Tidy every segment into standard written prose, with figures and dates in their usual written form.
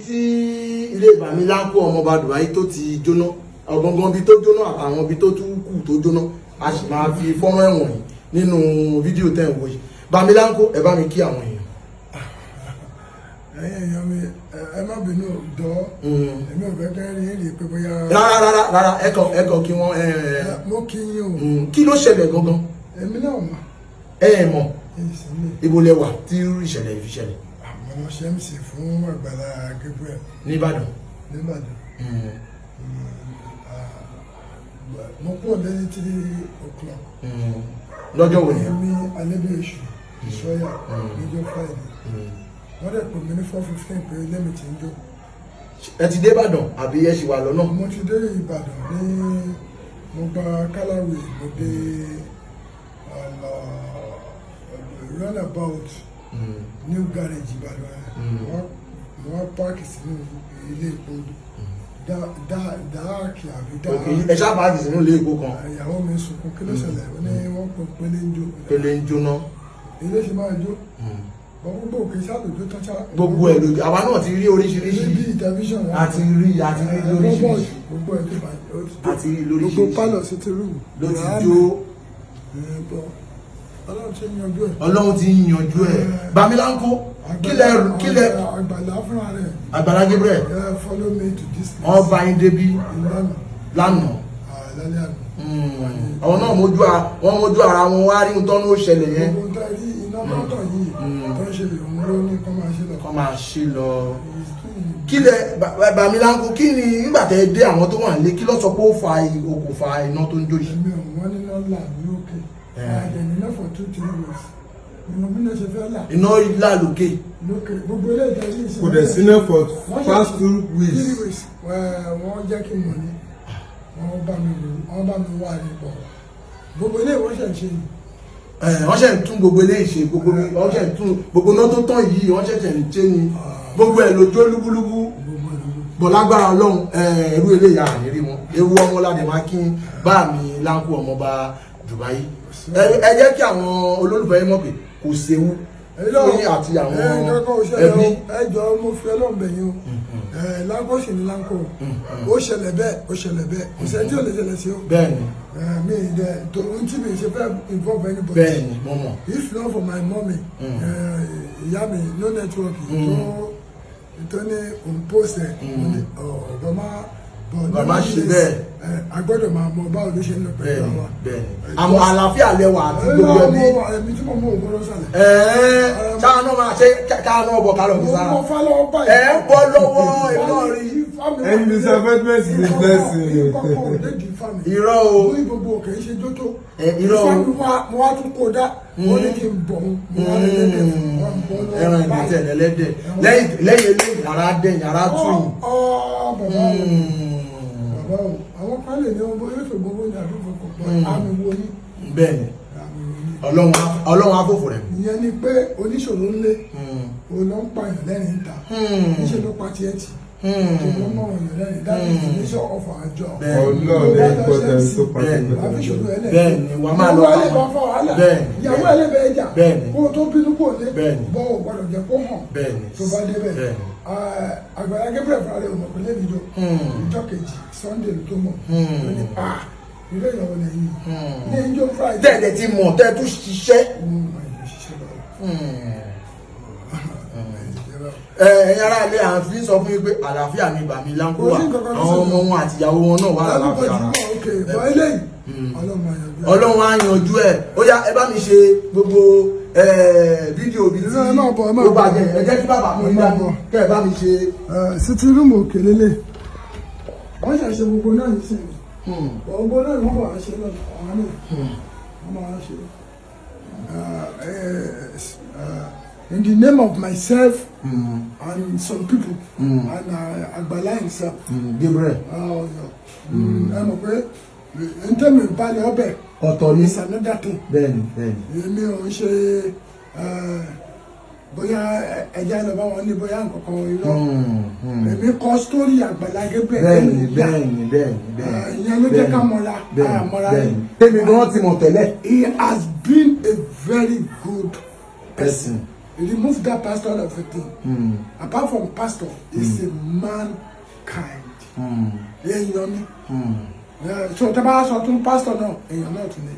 tí ilé Bamilanko ọmọọba Dubai tó ti jóná ọgbọ̀ngàn bí tó jóná àtàwọn bí tó tún kù tó jóná a sì máa fi fọ́nrán ẹ̀wọ̀n yìí nínú fídíò tẹ́ ń wò yìí. Bamilanko ẹ bá mi kí àwọn èèyàn. Èèyàn mi ẹ má bínú dọ́ èmi ò fẹ́ kẹ́ rí èrè pé bóyá. Rárá ẹ̀kọ́ kí wọ́n. Mo kí yín o. Kí ló ṣẹlẹ̀ gangan? Èmi náà mọ̀. Mọ̀ ibo lẹ wà tí ìṣẹ̀lẹ̀ yìí fi ṣẹlẹ̀. Àwọn ṣe ń ṣe fún Àgbàlá Gabriel. Nìbàdàn. Mo pọ̀ lẹ́yìn 3 o'clock. Lọ́jọ́ wo ni? Èmi Alẹ́bíyèṣù ìṣọ́yà níjọ́ Friday. Wọ́n dẹ̀ pè mí ní 4:15 pé lẹ́mi tí ń jó. Ẹ ti dé Ìbàdàn àbí ẹ ṣì wà lọ́nà? Mo ti dé Ìbàdàn ní mo gba Kálàwé mo dé roundabout new garage Ìbàdàn. Mo wá páàkì sínú ilé epo dáàkì àbí dáàkì. Ẹ ṣáà páàkì sínú ilé epo kan. Ìyàwó mi sunkún kí ló ṣẹlẹ̀ ó ní wọ́n pè pélé ń jó. Pélé ń jóná. Ilé ṣe máa jó. Gbogbo òkè ṣàlùjọ tán ṣá. Gbogbo ẹ̀ lójú àwa náà ti rí oríṣiríṣi. Níbi tẹlifíṣàn wọn. àti rí lóríṣiríṣi. Gbogbo ẹ̀ ló bá àti rí lóríṣiríṣi. gbogbo pálọ̀ sí ti rúùmù. ló ti jó. Ọlọ́run ti yanjú ẹ̀. Ọlọ́run ti yanjú ẹ̀. Bamilanko kílẹ̀. Àgbàlá fúnra rẹ̀. Àgbàlá Gabriel. Follow me to this place. Wọ́n bá yín débi lánàá. Lálẹ́ àná. Àwọn náà wọ́n mójú ara wọn wá rí nǹkan tó ṣẹlẹ̀ yẹn. Gbogbo tó rí iná mọ́tò yìí tó ń ṣe òun ló ní kọ́ máa ṣe lọ. Kọ́ máa ṣe lọ. Kílẹ̀ Bamilanko kí ni nígbà tẹ́ dé àwọn tó wà nílé kí ló sọ pé ó fa okùnfà iná tó ń jó yìí? Èmi ò wọ́n níná là ní òkè. Àdẹ̀ni náà for 2-3 weeks. Ìmọ̀ bí náà ṣe fẹ́ là. Iná là lókè. Lókè gbogbo ilé ìtẹ́jú ìṣẹ́. Kò dẹ̀ síná for past 2 weeks. 3 weeks. Wọ́n jẹ́ kí n mọ̀ ní. Wọ́n bá mi wá ní bọ̀. Gbogbo ilé ìwọ́n ṣẹ̀ ń ṣe ni. Wọ́n ṣẹ̀ ń tún gbogbo ilé ìṣe wọ́n ṣẹ̀ ń tún gbogbo náà tó tán yìí wọ́n ṣẹ̀ṣẹ̀ ń ṣe ni gbogbo ẹ̀ lójó lúbúlúbú. Bọ̀ lágbára Ọlọ́run ẹrú eléyà ànírí wọn ewu ọmọládé máa kí Bamilanko ọmọọba Dubai. Ẹ jẹ́ kí àwọn olólùfẹ́ yín mọ̀ pé kò séwu fún yín àti àwọn ẹbí. Ẹ jọ̀ọ́ mo fi Ọlọ́run bẹ̀ yín o. Lanko sì ni Lanko ó ṣẹlẹ̀ bẹ́ẹ̀ kò sẹ́ni tí ò lè ṣẹlẹ̀ sí o. Bẹ́ẹ̀ni. Mi dẹ to n tí mi ṣe fẹ́ involve anybody. Bẹ́ẹ̀ni mo mọ̀. If not for my mommy ìyá mi no network tó ní òun post ẹ̀ bàbá ṣe bẹ́ẹ̀. A gbọ́dọ̀ máa mọ báwo ló ṣe ń lọ pẹ̀lú àwa. Àwọn àlàáfíà lẹwà àti gbogbo ẹbí. Ẹ̀mí tí mo mú òun lọ sálẹ̀. Káà náà máa ṣe káà náà bọ̀ kálọ̀ fi sára. Mo fọ́ lọ́wọ́ báyìí. Ẹ ń bọ́ lọ́wọ́ iná rí. And disappointment is a blessing. Irọ́ o. Ní gbogbo òkè ṣe jótó. Irọ́ o. Mo wá tún kó dá. Ó ní kí n bọ̀ mo wá lẹ́lẹ́dẹ̀ fún wa. Ẹran ìgbésẹ̀ lẹ́lẹ́dẹ̀. Lẹ́yìn eléyìí yàrá dẹ̀ yàrá tún. Bàbá o, àwọn kan lè ní ọmọ yóò ṣògbọ́n ní àdúgbò kọ̀ọ̀kan. Àmì wo ni? Bẹ́ẹ̀ni. Ọlọ́run afófò rẹ̀. Ìyẹn ni pé oníṣòro ńlé. Òun ló ń pààyàn lẹ́rìn ìta. Níṣẹ́ ló pa tiẹ̀ tì. Bẹ́ẹ̀ni wà máa lọ ìyàwó ẹlẹ́bẹ̀ẹ́ ẹjà kó tó bínú kò lé bọ́ ò gbọ́dọ̀ jẹ́ kó hàn tó bá débẹ̀. Àgbàlá Gabriel fúnra rẹ̀ ò mọ̀ pé lẹ́bi jọ ìjọ kejì Sunday tó mọ̀ ló ní ilé ìyàwó lẹ́yìn ní ìjọ Friday. Tẹ́ẹ̀dẹ̀ ti mọ̀ tẹ́ẹ̀ tún ṣiṣẹ́. Ẹ̀yin ará ilé à ń fi sọ fún yín pé àlàáfíà ni Bamilanko wà àwọn ọmọ wọn àti ìyàwó wọn náà wà láàáfíà ara. Ọlọ́run á yanjú ẹ̀ ó yá ẹ bá mi ṣe gbogbo fídíò bí tí ó bàjẹ́ ẹ jẹ́ kí bàbá mi dá kẹ́ ẹ bá mi ṣe. sitting room òkè lélẹ̀ wọ́n ṣàṣe gbogbo náà yìí sìn gbogbo náà ni wọ́n wà á ṣe lọ́nà àwọn náà wọ́n máa ṣe. In the name of myself and some people and Àgbàlá himself. Gabriel. Ẹ mọ̀ pé n tẹ́mi balẹ̀ ọbẹ̀. Ọ̀tọ̀ ni. It's another thing. Bẹ́ẹ̀ni. Èmi ò ń ṣe bóyá ẹja lọ bá wọn ní bóyá nǹkankan irọ́. Èmi kọ sítórì Àgbàlá Gabriel. Bẹ́ẹ̀ni. Ìyẹn ló jẹ́ ká mọ̀ra. Bẹ́ẹ̀ni. Tèmi gan ti mọ̀ tẹ́lẹ̀. He has been a very good person. remove that pastor of the thing. Apart from pastor, it's a mankind. Èèyàn ni. So tẹ́ bá sọ tún pastor náà, èèyàn náà tún ni.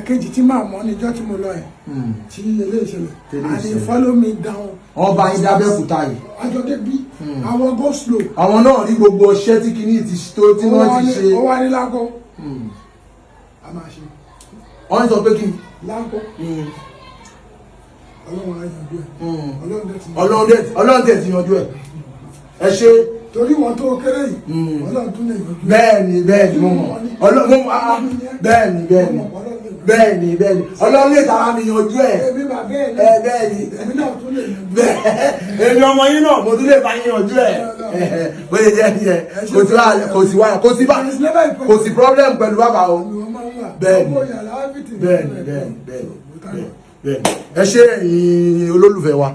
Kejì tí màá mọ̀ níjọ́ tí mo lọ yẹn, tí ilé ìṣẹ̀lẹ̀, and they follow me down. Ọba Ìdábẹ́kúta yìí. Àjọ̀dé bí àwọn go slow. Àwọn náà rí gbogbo iṣẹ́ tí kìíní ti tí wọ́n ti ṣe. Ó wá ní lágbo. A máa ṣe. Wọ́n sọ pé kí. Lágbo. Ọlọ́run dẹ̀ ti yanjú ẹ̀. Ẹ ṣe. Torí wọn tó kéré yìí, Ọlọ́run tún lè yanjú. Bẹ́ẹ̀ni mo mọ̀. Bẹ́ẹ̀ni Ọlọ́run lè tara mi yanjú ẹ̀. Bẹ́ẹ̀ni. Èmi náà tún lè yanjú ẹ̀. Èmi ọmọ yín náà mo tún lè bá yín yanjú ẹ̀. Bó ṣe jẹ́ nìyẹn, kò sí problem pẹ̀lú bàbá o. Bẹ́ẹ̀ni ẹ ṣé ẹ̀yin olólùfẹ́ wa.